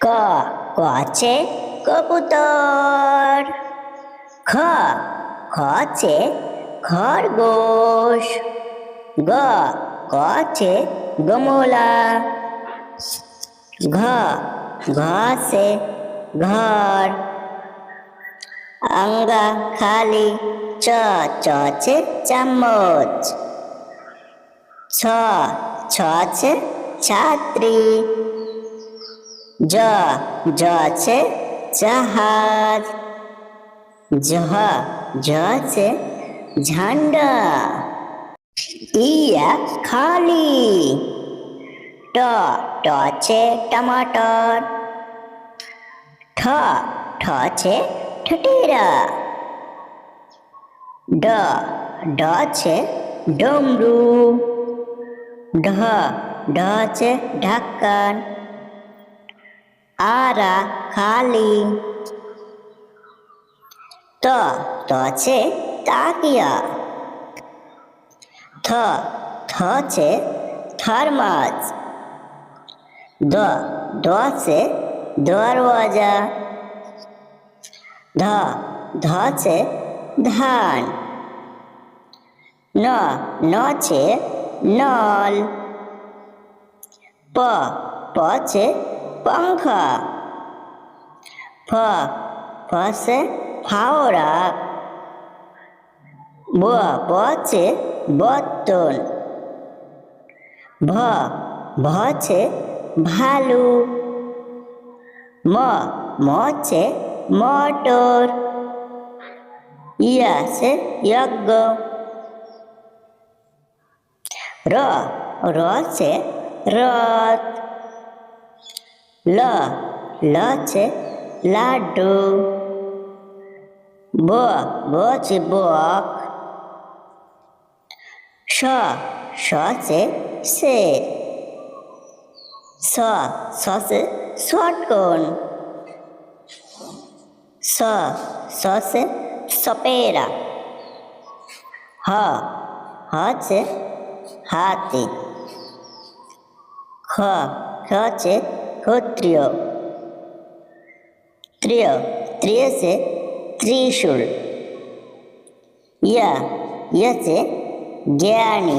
ক আছে কবুতর। খ আছে খরগোশ। গ আছে গমলা। ঘ আছে ঘর। আঙ্গা খালি। চ আছে চামচ। ছ আছে ছাত্রী। জ আছে জাহাজ। ঝ আছে ঝান্ডা। ইয়া খালি। ট আছে টমাটর। ঠ আছে ঠটেরা। ড আছে ডমরু। ঢ আছে ঢাকান। আরা খালি। ত আছে তাকিয়া। থ আছে থার্মাস। দ আছে দরওয়াজা। ধ আছে ধান। ন আছে নল। প আছে पंखा। फ আছে ফাওড়া। ব আছে বর্তন। ভ আছে ভালু। ম আছে মটর। ইয়া আছে যজ্ঞ। র আছে রথ। ল আছে লাড্ডু। ব আছে বক। স আছে শের। স আছে শটগন। স আছে সপেরা। হ আছে হাতি। খ আছে ক্ষত্রিয়। ত্রিয় আছে ত্রিশূল। ইয়া আছে জ্ঞানী।